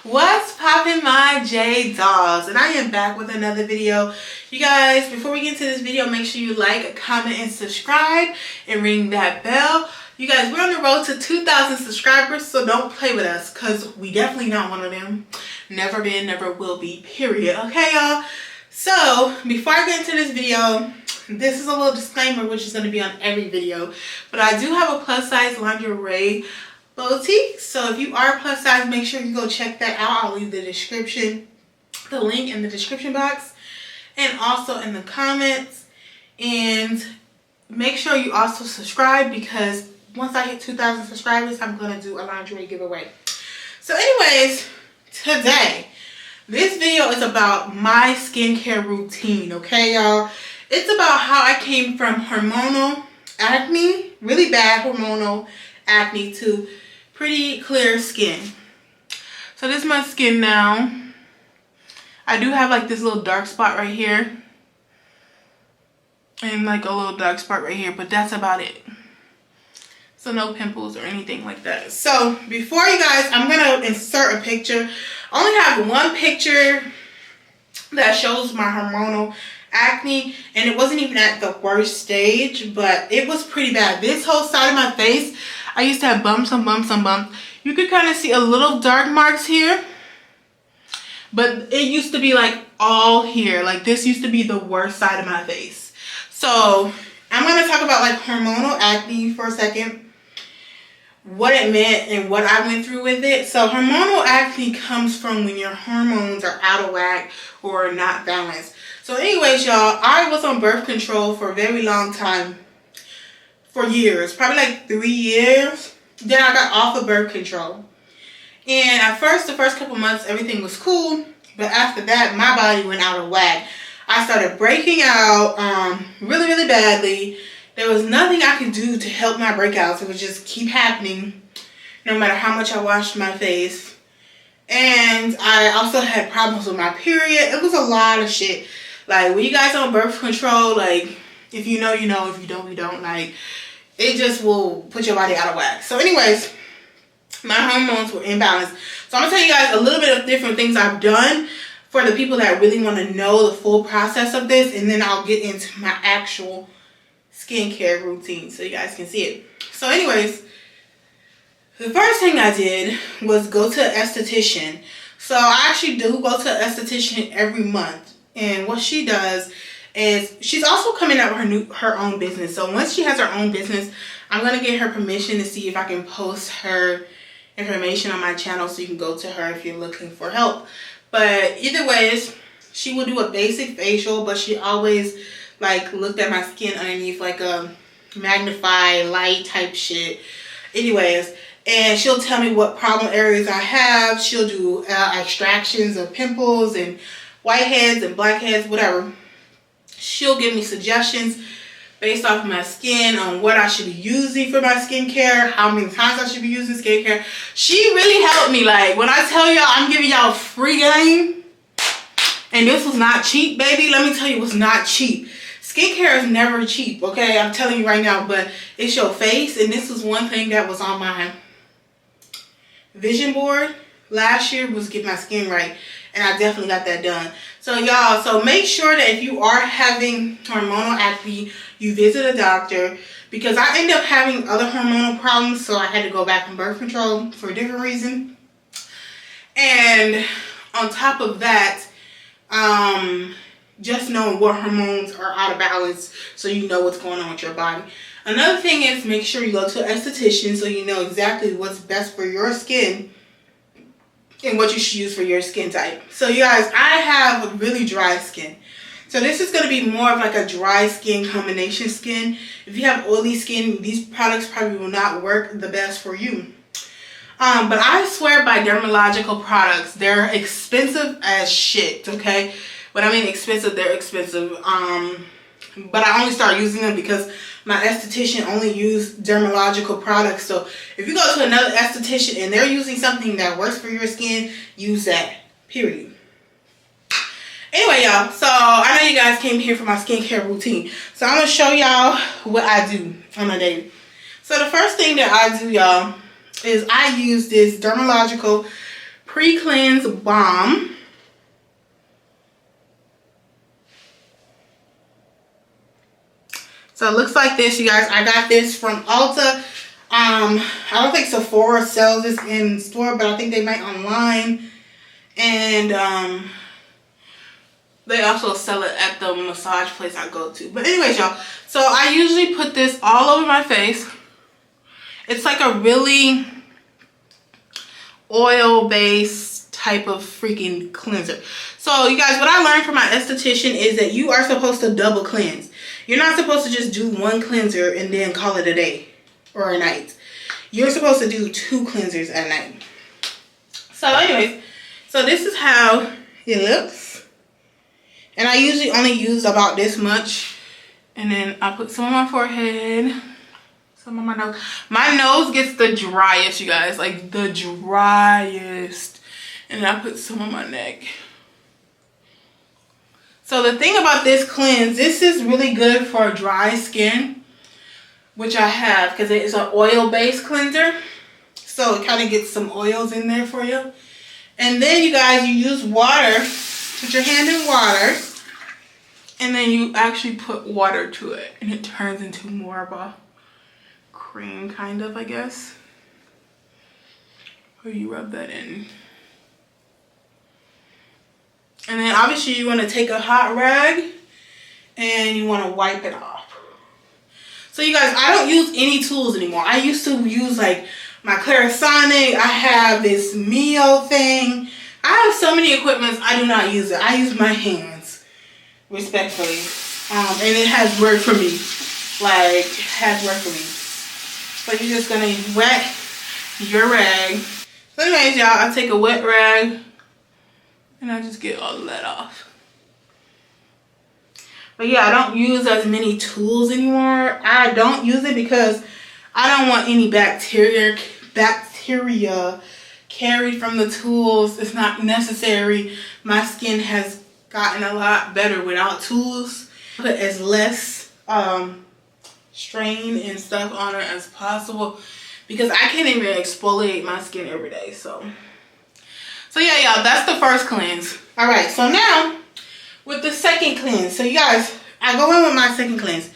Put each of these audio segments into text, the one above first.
What's poppin', my J dolls? And I am back with another video. You guys, before we get into this video, make sure you like, comment, and subscribe and ring that bell. You guys, we're on the road to 2,000 subscribers, so don't play with us because we definitely not one of them. Never been, never will be, period. Okay, y'all? So before I get into this video, this is a little disclaimer which is going to be on every video, but I do have a plus size lingerie boutique. So if you are plus size, make sure you go check that out. I'll leave the link in the description box and also in the comments. And make sure you also subscribe because once I hit 2,000 subscribers, I'm going to do a lingerie giveaway. So anyways, today, this video is about my skincare routine, okay, y'all? It's about how I came from hormonal acne, really bad hormonal acne, to pretty clear skin. So this is my skin now. I do have like this little dark spot right here. And like a little dark spot right here, but that's about it. So no pimples or anything like that. So before you guys, I'm gonna insert a picture. I only have one picture that shows my hormonal acne, and it wasn't even at the worst stage, but it was pretty bad. This whole side of my face, I used to have bumps on bumps on bumps. You could kind of see a little dark marks here, but it used to be like all here. Like this used to be the worst side of my face. So I'm going to talk about like hormonal acne for a second, what it meant and what I went through with it. So hormonal acne comes from when your hormones are out of whack or not balanced. So anyways, y'all, I was on birth control for a very long time. For years, probably like 3 years. Then I got off of birth control. And at first, the first couple months, everything was cool. But after that, my body went out of whack. I started breaking out really, really badly. There was nothing I could do to help my breakouts. It would just keep happening no matter how much I washed my face. And I also had problems with my period. It was a lot of shit. Like, when you guys on birth control, like, if you know, you know. If you don't, you don't. Like, it just will put your body out of whack. So anyways, my hormones were imbalanced. So I'm going to tell you guys a little bit of different things I've done for the people that really want to know the full process of this. And then I'll get into my actual skincare routine so you guys can see it. So anyways, the first thing I did was go to an esthetician. So I actually do go to an esthetician every month. And what she does is she's also coming out with her own business. So once she has her own business, I'm going to get her permission to see if I can post her information on my channel so you can go to her if you're looking for help. But either ways, she will do a basic facial, but she always like looked at my skin underneath like a magnify light type shit. Anyways, and she'll tell me what problem areas I have. She'll do extractions of pimples and whiteheads and blackheads, whatever. She'll give me suggestions based off of my skin on what I should be using for my skincare, how many times I should be using skincare. She really helped me. Like, when I tell y'all I'm giving y'all free game, and this was not cheap, baby. Let me tell you, it was not cheap. Skincare is never cheap, okay? I'm telling you right now, but it's your face, and this was one thing that was on my vision board last year, was get my skin right. And I definitely got that done. So y'all, so make sure that if you are having hormonal acne, you visit a doctor, because I ended up having other hormonal problems, so I had to go back on birth control for a different reason. And on top of that, just knowing what hormones are out of balance so you know what's going on with your body. Another thing is make sure you go to an esthetician so you know exactly what's best for your skin and what you should use for your skin type. So you guys, I have really dry skin. So this is going to be more of like a dry skin combination skin. If you have oily skin, these products probably will not work the best for you. But I swear by dermatological products. They're expensive as shit, okay? When I mean expensive, they're expensive. But I only started using them because my esthetician only used dermatological products. So if you go to another esthetician and they're using something that works for your skin, use that, period. Anyway, y'all, so I know you guys came here for my skincare routine. So I'm going to show y'all what I do on a day. So the first thing that I do, y'all, is I use this dermatological Pre-Cleanse Balm. So it looks like this, you guys. I got this from Ulta. I don't think Sephora sells this in store, but I think they might online. And they also sell it at the massage place I go to. But anyways, y'all, so I usually put this all over my face. It's like a really oil-based type of freaking cleanser. So you guys, what I learned from my esthetician is that you are supposed to double cleanse. You're not supposed to just do one cleanser and then call it a day or a night. You're supposed to do 2 cleansers at night. So anyways, so this is how it looks. And I usually only use about this much. And then I put some on my forehead, some on my nose. My nose gets the driest, you guys, like the driest. And then I put some on my neck. So the thing about this cleanse, this is really good for dry skin, which I have because it is an oil-based cleanser. So it kind of gets some oils in there for you. And then you guys, you use water. Put your hand in water. And then you actually put water to it. And it turns into more of a cream kind of, I guess. Or you rub that in. And then obviously you want to take a hot rag and you want to wipe it off. So you guys, I don't use any tools anymore. I used to use like my Clarisonic. I have this Mio thing. I have so many equipments. I do not use it. I use my hands, respectfully. And it has worked for me. Like, has worked for me. So you're just going to wet your rag. So anyways, y'all, I take a wet rag. And I just get all of that off. But yeah, I don't use as many tools anymore. I don't use it because I don't want any bacteria carried from the tools. It's not necessary. My skin has gotten a lot better without tools. Put as less strain and stuff on it as possible because I can't even exfoliate my skin every day. So yeah, y'all, that's the first cleanse. All right, so now with the second cleanse. So you guys, I go in with my second cleanse.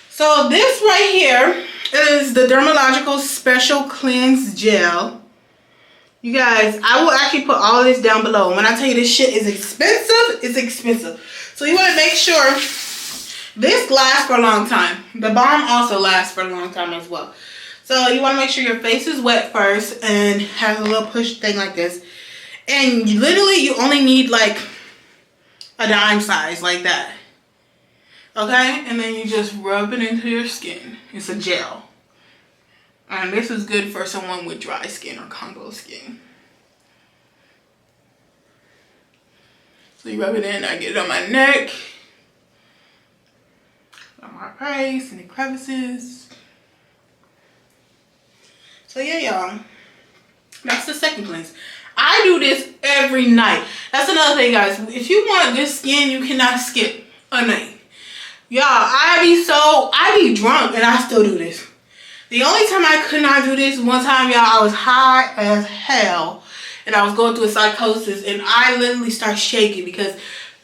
So this right here is the Dermalogical Special Cleanse Gel. You guys, I will actually put all of this down below. When I tell you this shit is expensive, it's expensive. So you want to make sure this lasts for a long time. The balm also lasts for a long time as well. So you want to make sure your face is wet first and has a little push thing like this. And literally you only need like a dime size like that. Okay? And then you just rub it into your skin. It's a gel. And this is good for someone with dry skin or Congo skin. So you rub it in. I get it on my neck, on my face, and the crevices. So yeah, y'all. That's the second cleanse. I do this every night. That's another thing, guys. If you want good skin, you cannot skip a night. Y'all, I be drunk and I still do this. The only time I could not do this, one time, y'all, I was high as hell. And I was going through a psychosis. And I literally started shaking because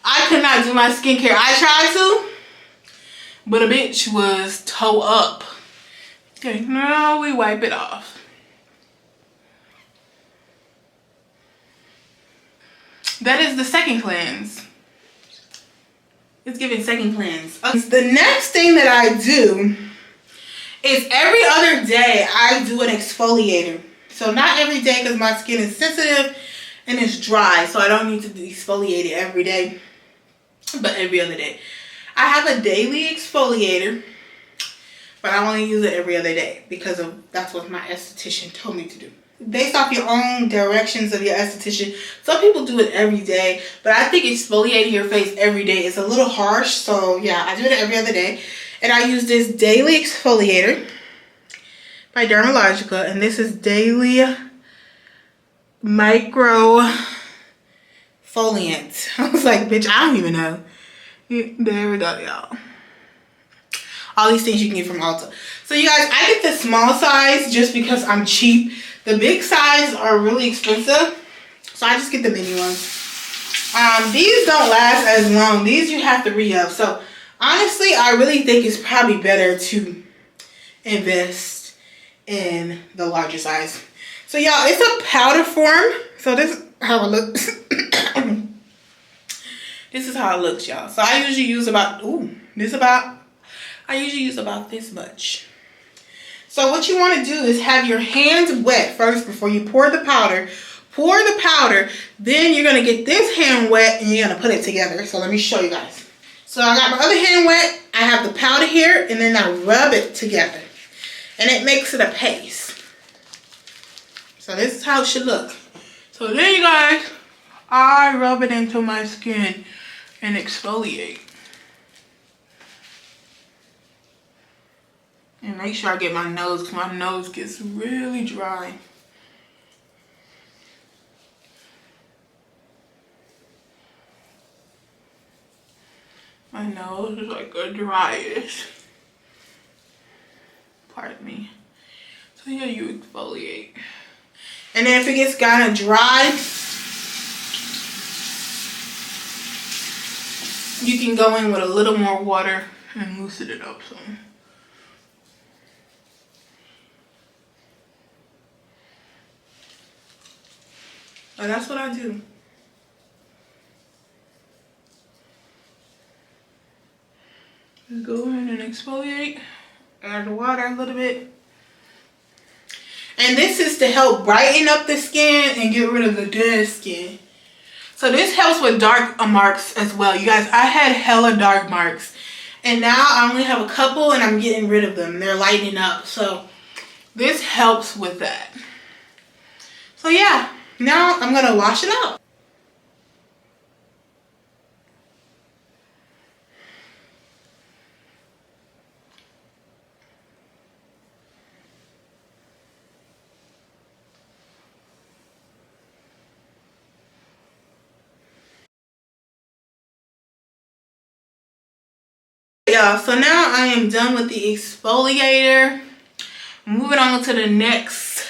I could not do my skincare. I tried to. But a bitch was toe up. Okay, now we wipe it off. That is the second cleanse. It's giving second cleanse. Okay. The next thing that I do is every other day I do an exfoliator. So not every day because my skin is sensitive and it's dry. So I don't need to exfoliate it every day. But every other day. I have a daily exfoliator. But I only use it every other day because that's what my esthetician told me to do. Based off your own directions of your esthetician. Some people do it every day, but I think exfoliating your face every day is a little harsh. So yeah, I do it every other day. And I use this daily exfoliator by Dermalogica. And this is Daily Micro Foliant. I was like, bitch, I don't even know. There we go, y'all. All these things you can get from Ulta. So you guys, I get the small size just because I'm cheap. The big size are really expensive. So I just get the mini ones. These don't last as long. These you have to re-up. So honestly, I really think it's probably better to invest in the larger size. So y'all, it's a powder form. So this is how it looks. This is how it looks, y'all. So I usually use about, I usually use about this much. So what you want to do is have your hands wet first before you pour the powder. Pour the powder, then you're going to get this hand wet and you're going to put it together. So let me show you guys. So I got my other hand wet, I have the powder here, and then I rub it together. And it makes it a paste. So this is how it should look. So then you guys, I rub it into my skin and exfoliate. And make sure I get my nose, because my nose gets really dry. My nose is like a dryish. Pardon me. So yeah, you exfoliate. And then if it gets kind of dry, you can go in with a little more water and loosen it up some. But that's what I do. Just go in and exfoliate. Add the water a little bit. And this is to help brighten up the skin and get rid of the dead skin. So this helps with dark marks as well. You guys, I had hella dark marks. And now I only have a couple and I'm getting rid of them. They're lightening up. So this helps with that. So yeah, now I'm going to wash it out. Y'all, so now I am done with the exfoliator. Moving on to the next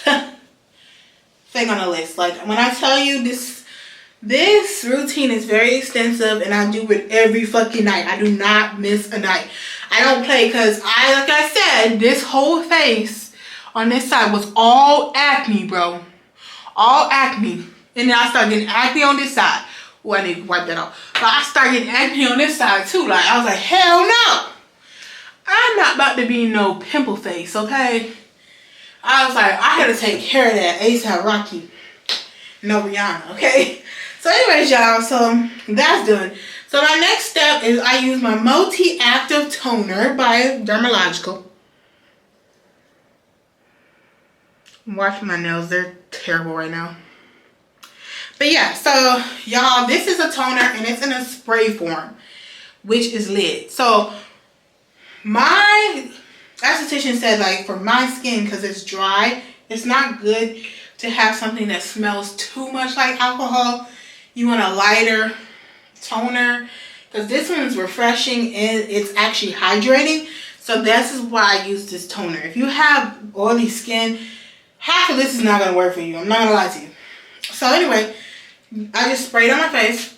thing on the list. Like when I tell you this routine is very extensive and I do it every fucking night. I do not miss a night. I don't play because like I said, this whole face on this side was all acne, bro. All acne. And then I started getting acne on this side. Well, I need to wipe that off. But I started getting acne on this side too. Like, I was like, hell no. I'm not about to be no pimple face, okay? I was like, I had to take care of that ASAP Rocky. No Rihanna, okay? So anyways, y'all, so that's done. So my next step is I use my Multi-Active Toner by Dermalogical. I'm washing my nails. They're terrible right now. But yeah, so y'all, this is a toner and it's in a spray form, which is lit. So my esthetician said, like, for my skin, because it's dry, it's not good to have something that smells too much like alcohol. You want a lighter toner, because this one's refreshing and it's actually hydrating. So this is why I use this toner. If you have oily skin, half of this is not going to work for you. I'm not going to lie to you. So anyway, I just sprayed on my face.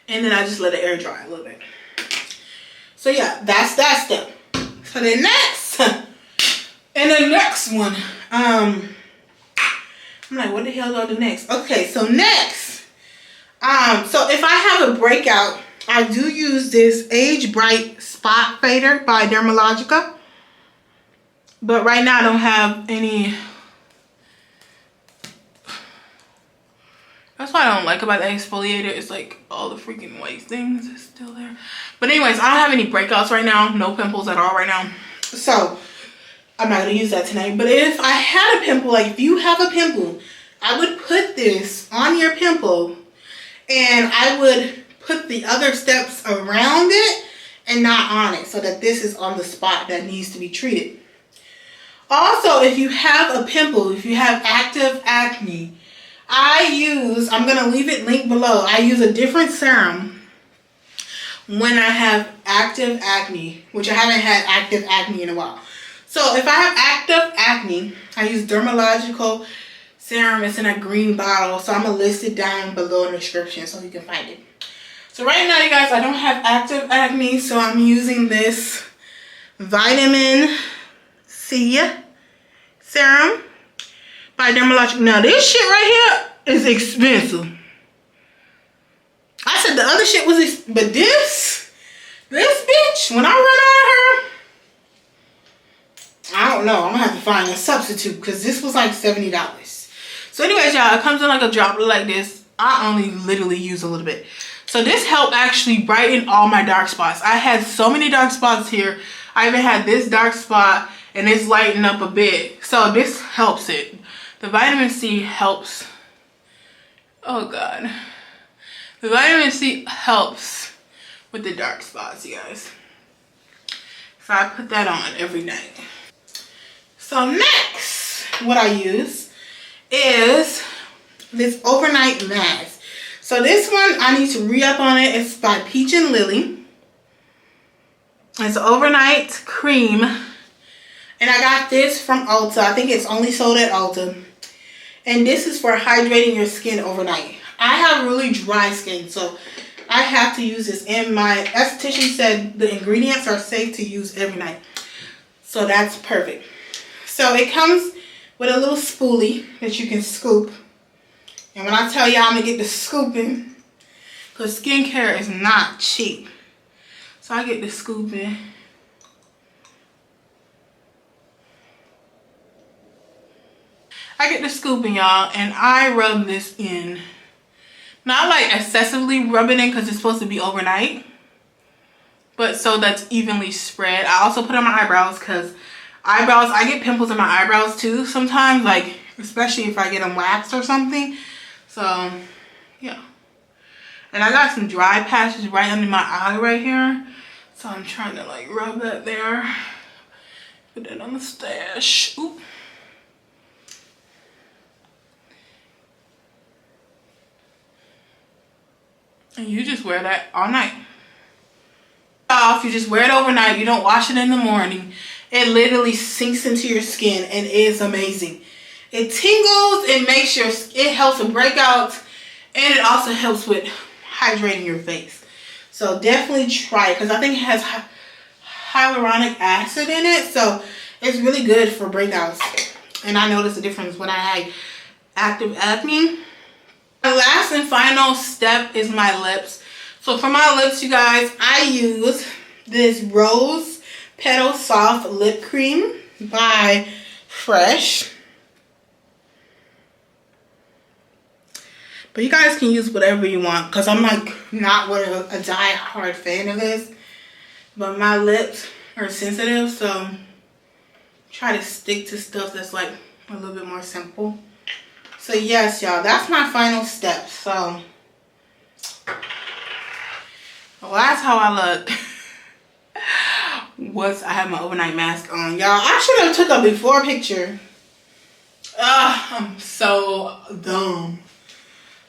And then I just let it air dry a little bit. So yeah, that's that step. So the next, and the next one, I'm like, what the hell do I do next? Okay, so next, so if I have a breakout, I do use this Age Bright Spot Fader by Dermalogica. But right now I don't have any. That's what I don't like about the exfoliator. It's like all the freaking white things is still there. But anyways, I don't have any breakouts right now. No pimples at all right now. So I'm not going to use that tonight. But if I had a pimple, like if you have a pimple, I would put this on your pimple. And I would put the other steps around it and not on it. So that this is on the spot that needs to be treated. Also, if you have a pimple, if you have active acne, I'm going to leave it linked below. I use a different serum, when I have active acne, which I haven't had active acne in a while. So if I have active acne, I use Dermalogical Serum. It's in a green bottle, so I'm going to list it down below in the description so you can find it. So right now, you guys, I don't have active acne, so I'm using this Vitamin C Serum by Dermalogical. Now this shit right here is expensive. I said the other shit was but this bitch, when I run out of her, I don't know, I'm gonna have to find a substitute because this was like $70. So anyways, y'all, it comes in like a droplet like this. I only literally use a little bit. So this helped actually brighten all my dark spots. I had so many dark spots here. I even had this dark spot and it's lightened up a bit. So this helps it. The vitamin C helps. Oh God. The vitamin C helps with the dark spots, you guys. So I put that on every night. So next, what I use is this overnight mask. So this one, I need to re-up on it. It's by Peach and Lily. It's an overnight cream. And I got this from Ulta. I think it's only sold at Ulta. And this is for hydrating your skin overnight. I have really dry skin, so I have to use this. And my esthetician said the ingredients are safe to use every night. So that's perfect. So it comes with a little spoolie that you can scoop. And when I tell y'all I'm going to get the scooping, because skincare is not cheap. So I get the scooping. Y'all, and I rub this in. Not like excessively rubbing in because it's supposed to be overnight, but so that's evenly spread. I also put on my eyebrows because I get pimples in my eyebrows too sometimes, like especially if I get them waxed or something. So yeah, and I got some dry patches right under my eye right here, so I'm trying to like rub that there, put that on the stash. Oop. And you just wear that all night. If you just wear it overnight, you don't wash it in the morning, it literally sinks into your skin and is amazing. It tingles, it helps with breakouts, and it also helps with hydrating your face. So definitely try it because I think it has hyaluronic acid in it, so it's really good for breakouts. And I noticed the difference when I had active acne. The last and final step is my lips. So for my lips, you guys, I use this Rose Petal Soft Lip Cream by Fresh. But you guys can use whatever you want because I'm like not a die-hard fan of this. But my lips are sensitive, so try to stick to stuff that's like a little bit more simple. So yes, y'all, that's my final step. So, well, that's how I look. I have my overnight mask on. Y'all, I should have took a before picture. I'm so dumb.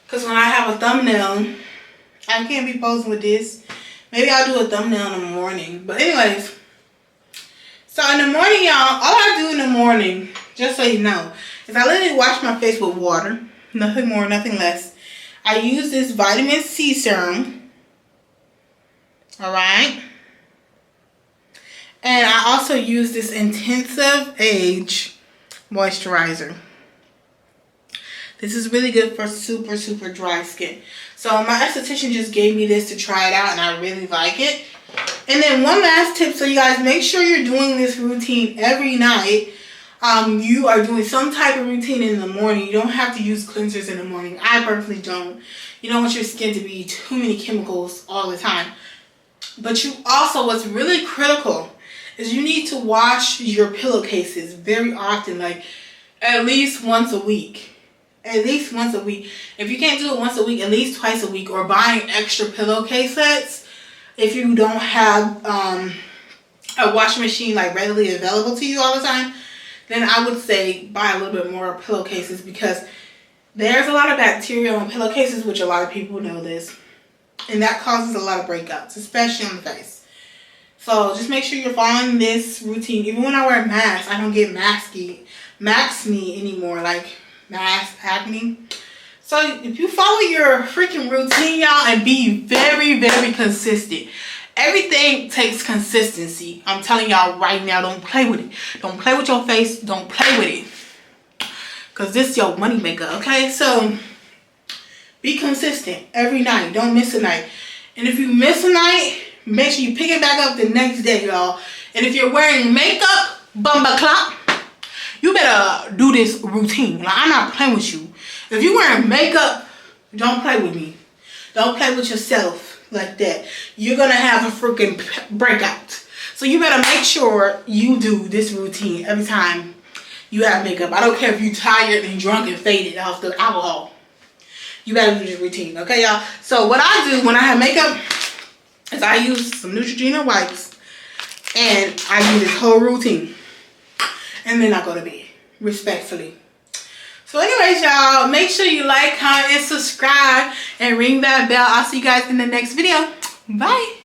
Because when I have a thumbnail, I can't be posing with this. Maybe I'll do a thumbnail in the morning. But anyways, so in the morning, y'all, all I do in the morning, just so you know, is I literally wash my face with water. Nothing more, nothing less. I use this vitamin C serum. Alright. And I also use this Intensive Age moisturizer. This is really good for super, super dry skin. So my esthetician just gave me this to try it out and I really like it. And then one last tip, so you guys make sure you're doing this routine every night. You are doing some type of routine in the morning. You don't have to use cleansers in the morning. I personally don't. You don't want your skin to be too many chemicals all the time. But you also, what's really critical is you need to wash your pillowcases very often, like at least once a week. At least once a week. If you can't do it once a week, at least twice a week, or buying extra pillowcase sets if you don't have a washing machine like readily available to you all the time. Then I would say buy a little bit more pillowcases because there's a lot of bacteria on pillowcases, which a lot of people know this. And that causes a lot of breakouts, especially on the face. So just make sure you're following this routine. Even when I wear masks, I don't get maxy anymore, like mask acne. So if you follow your freaking routine, y'all, and be very, very consistent. Everything takes consistency. I'm telling y'all right now, don't play with it. Don't play with your face. Don't play with it. Because this is your money maker, okay? So be consistent every night. Don't miss a night. And if you miss a night, make sure you pick it back up the next day, y'all. And if you're wearing makeup, bumba clock, you better do this routine. Like, I'm not playing with you. If you're wearing makeup, don't play with me. Don't play with yourself like that. You're going to have a freaking breakout. So you better make sure you do this routine every time you have makeup. I don't care if you're tired and drunk and faded off the alcohol. You gotta do this routine, okay, y'all? So what I do when I have makeup is I use some Neutrogena wipes and I do this whole routine. And then I go to bed, respectfully. So anyways, y'all, make sure you like, comment, and subscribe, and ring that bell. I'll see you guys in the next video. Bye.